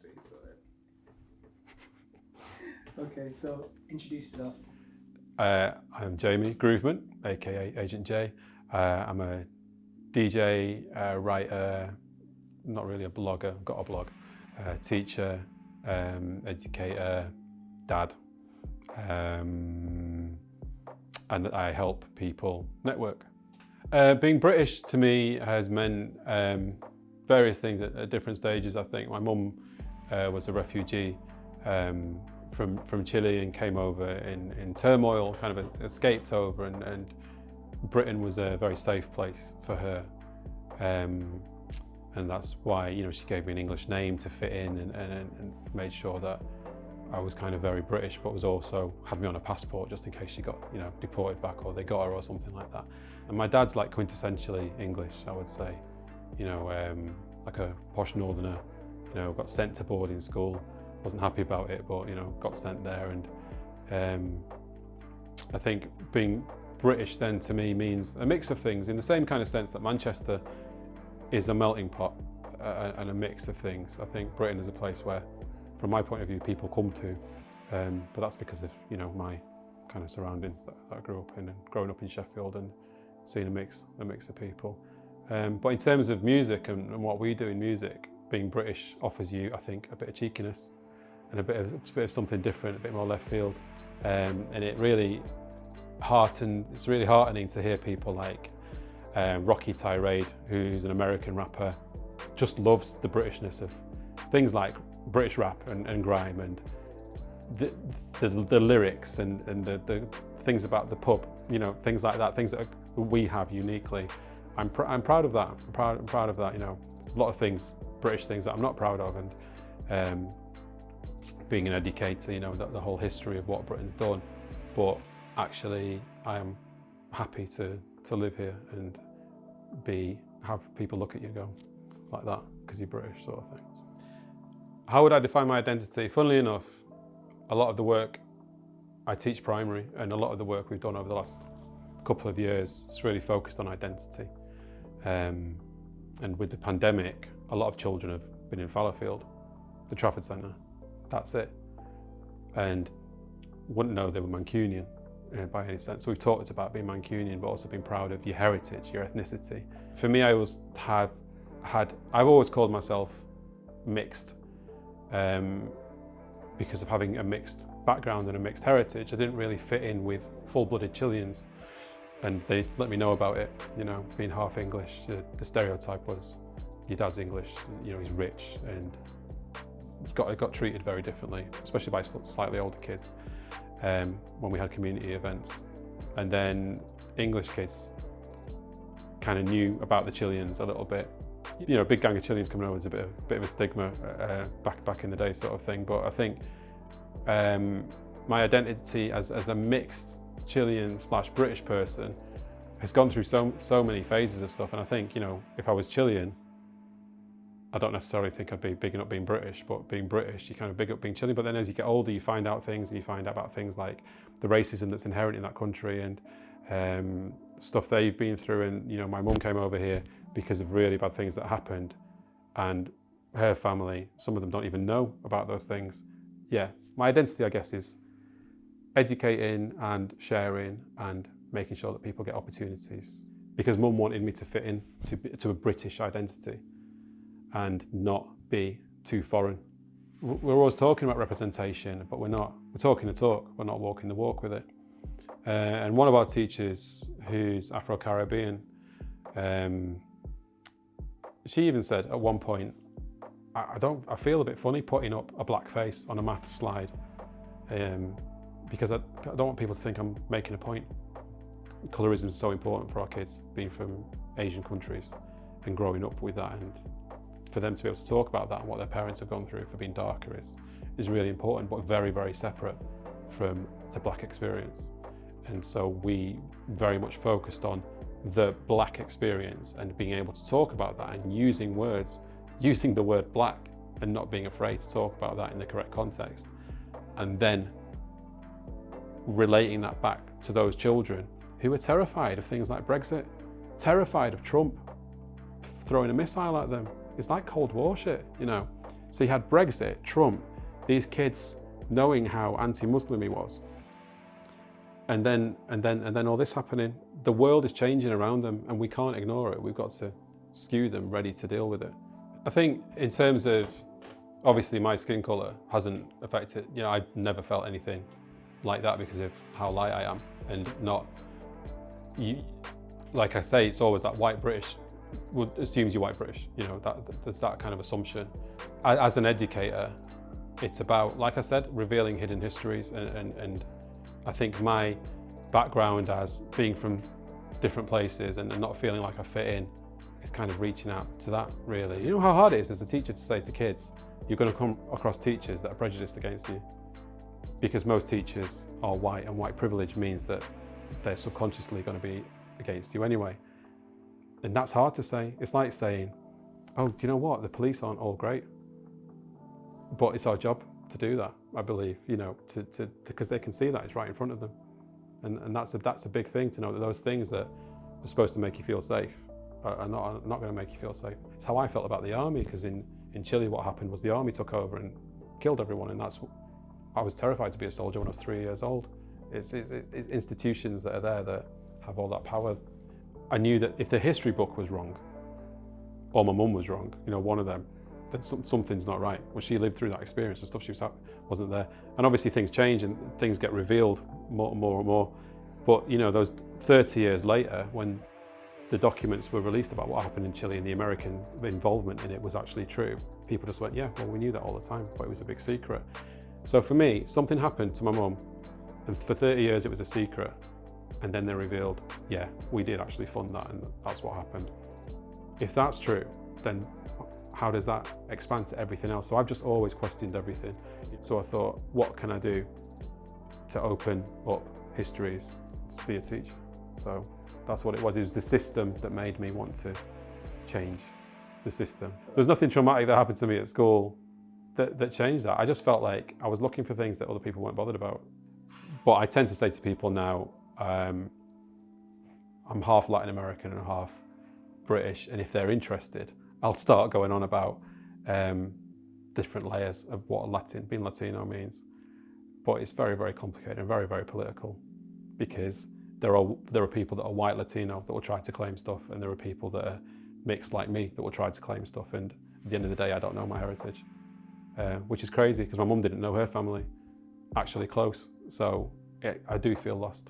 sweet. Okay, so introduce yourself. I'm Jamie Groovement, aka Agent J. I'm a DJ, writer, not really a blogger, I've got a blog, teacher, educator, dad, and I help people network. Being British to me has meant various things at different stages. I think my mum was a refugee from Chile and came over in turmoil, kind of escaped over, and Britain was a very safe place for her. And that's why, you know, she gave me an English name to fit in and made sure that I was kind of very British, but was also had me on a passport just in case she got, you know, deported back or they got her or something like that. And my dad's like quintessentially English, I would say, you know, like a posh northerner, you know, got sent to boarding school, wasn't happy about it, but, you know, got sent there. And I think being British then to me means a mix of things, in the same kind of sense that Manchester is a melting pot and a mix of things. I think Britain is a place where, from my point of view, people come to, but that's because of, you know, my kind of surroundings that I grew up in, and growing up in Sheffield and seeing a mix of people. But in terms of music and what we do in music, being British offers you, I think, a bit of cheekiness and a bit of something different, a bit more left field, and it's really heartening to hear people like Rocky Tirade, who's an American rapper, just loves the Britishness of things like British rap and grime and the lyrics and the things about the pub, you know, things like that, things that we have uniquely. I'm proud of that. I'm proud of that. You know, a lot of things, British things that I'm not proud of, and being an educator, you know, the whole history of what Britain's done. But actually, I am happy to live here and have people look at you and go like that because you're British, sort of thing. How would I define my identity? Funnily enough, a lot of the work, I teach primary, and a lot of the work we've done over the last couple of years is really focused on identity. And with the pandemic, a lot of children have been in Fallowfield, the Trafford Centre, that's it. And wouldn't know they were Mancunian by any sense. So we've talked about being Mancunian, but also being proud of your heritage, your ethnicity. For me, I've always called myself mixed, because of having a mixed background and a mixed heritage. I didn't really fit in with full-blooded Chileans, and they let me know about it. You know, being half English, the stereotype was your dad's English, you know, he's rich, and got treated very differently, especially by slightly older kids when we had community events. And then English kids kind of knew about the Chileans a little bit. You know, a big gang of Chileans coming over is a bit of a stigma back in the day, sort of thing. But I think my identity as a mixed Chilean/British person has gone through so many phases of stuff. And I think, you know, if I was Chilean, I don't necessarily think I'd be bigging up being British, but being British, you kind of big up being Chilean. But then as you get older, you find out things, and you find out about things like the racism that's inherent in that country and stuff they've been through. And, you know, my mum came over here because of really bad things that happened, and her family, some of them don't even know about those things. Yeah, my identity, I guess, is educating and sharing and making sure that people get opportunities, because mum wanted me to fit in to a British identity and not be too foreign. We're always talking about representation, but we're talking the talk, we're not walking the walk with it. And one of our teachers, who's Afro-Caribbean, she even said at one point, I feel a bit funny putting up a black face on a maths slide, because I don't want people to think I'm making a point. Colourism is so important for our kids, being from Asian countries and growing up with that, and for them to be able to talk about that and what their parents have gone through for being darker is really important, but very, very separate from the black experience. And so we very much focused on the black experience and being able to talk about that, and using the word black and not being afraid to talk about that in the correct context, and then relating that back to those children who are terrified of things like Brexit, terrified of Trump throwing a missile at them. It's like Cold War shit, you know. So you had Brexit, Trump, these kids knowing how anti-Muslim he was. And then all this happening. The world is changing around them and we can't ignore it. We've got to skew them ready to deal with it. I think in terms of, obviously my skin colour hasn't affected, you know, I've never felt anything like that because of how light I am, and not, like I say, it's always that white British, assumes you're white British, you know, there's that kind of assumption. As an educator, it's about, like I said, revealing hidden histories, and I think my background as being from different places and not feeling like I fit in is kind of reaching out to that, really. You know how hard it is as a teacher to say to kids, you're going to come across teachers that are prejudiced against you, because most teachers are white, and white privilege means that they're subconsciously going to be against you anyway. And that's hard to say. It's like saying, oh, do you know what? The police aren't all great. But it's our job to do that, I believe, you know, because they can see that it's right in front of them. And that's a big thing, to know that those things that are supposed to make you feel safe are not going to make you feel safe. It's how I felt about the army, because in Chile what happened was the army took over and killed everyone, and I was terrified to be a soldier when I was 3 years old. It's institutions that are there that have all that power. I knew that if the history book was wrong, or my mum was wrong, you know, one of them, then something's not right. When she lived through that experience, the stuff she wasn't there. And obviously things change and things get revealed more and more. But you know, those 30 years later, when the documents were released about what happened in Chile and the American involvement in it was actually true, people just went, yeah, well, we knew that all the time, but it was a big secret. So for me, something happened to my mum, and for 30 years it was a secret. And then they revealed, yeah, we did actually fund that, and that's what happened. If that's true, then how does that expand to everything else? So I've just always questioned everything. So I thought, what can I do to open up histories to be a teacher? So that's what it was. It was the system that made me want to change the system. There's nothing traumatic that happened to me at school that changed that. I just felt like I was looking for things that other people weren't bothered about. But I tend to say to people now, I'm half Latin American and half British, and if they're interested, I'll start going on about different layers of what being Latino means. But it's very, very complicated and very, very political, because there are people that are white Latino that will try to claim stuff, and there are people that are mixed like me that will try to claim stuff, and at the end of the day I don't know my heritage, which is crazy because my mum didn't know her family actually close, so I do feel lost.